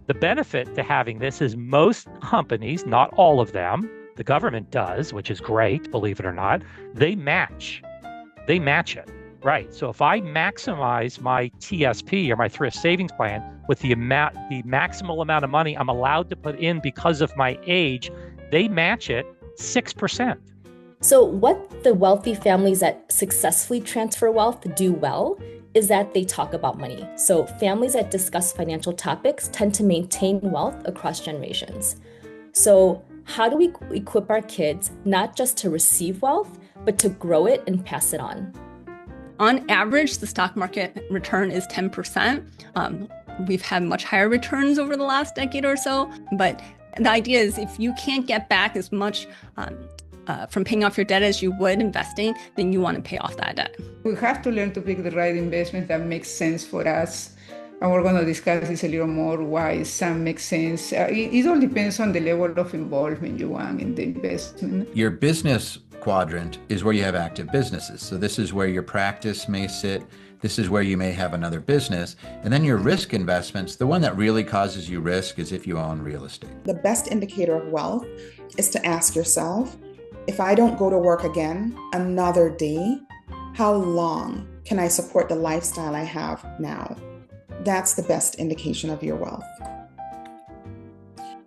The benefit to having this is most companies, not all of them, the government does, which is great, believe it or not, they match it. Right. So if I maximize my TSP or my thrift savings plan with the maximal amount of money I'm allowed to put in because of my age, they match it 6%. So what the wealthy families that successfully transfer wealth do well is that they talk about money. So families that discuss financial topics tend to maintain wealth across generations. So how do we equip our kids not just to receive wealth, but to grow it and pass it on? On average, the stock market return is 10%. We've had much higher returns over the last decade or so, but the idea is if you can't get back as much from paying off your debt as you would investing, then you want to pay off that debt. We have to learn to pick the right investment that makes sense for us. And we're going to discuss this a little more, why some make sense. It all depends on the level of involvement you want in the investment. Your business quadrant is where you have active businesses. So this is where your practice may sit. This is where you may have another business. And then your risk investments, the one that really causes you risk is if you own real estate. The best indicator of wealth is to ask yourself, if I don't go to work again another day, how long can I support the lifestyle I have now? That's the best indication of your wealth.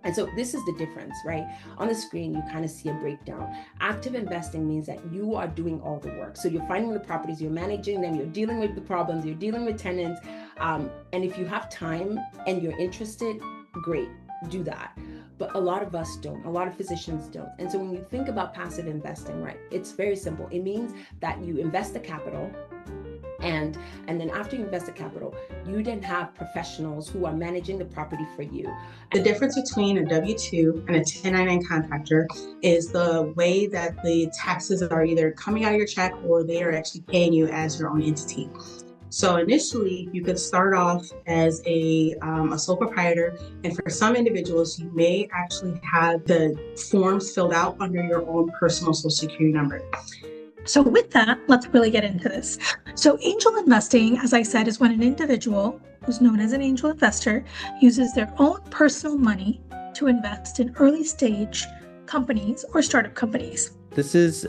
And so this is the difference, right? On the screen, you kind of see a breakdown. Active investing means that you are doing all the work. So you're finding the properties, you're managing them, you're dealing with the problems, you're dealing with tenants. And if you have time and you're interested, great, do that. But a lot of us don't, a lot of physicians don't. And so when you think about passive investing, right, it's very simple. It means that you invest the capital, and then after you invest the capital, you then have professionals who are managing the property for you. The difference between a W-2 and a 1099 contractor is the way that the taxes are either coming out of your check or they are actually paying you as your own entity. So initially, you could start off as a sole proprietor, and for some individuals, you may actually have the forms filled out under your own personal Social Security number. So with that, let's really get into this. So angel investing, as I said, is when an individual, who's known as an angel investor, uses their own personal money to invest in early stage companies or startup companies. This is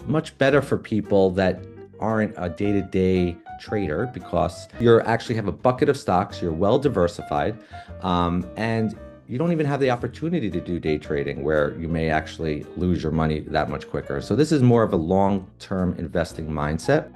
much better for people that aren't a day-to-day trader because you actually have a bucket of stocks, you're well diversified, and you don't even have the opportunity to do day trading where you may actually lose your money that much quicker. So this is more of a long-term investing mindset.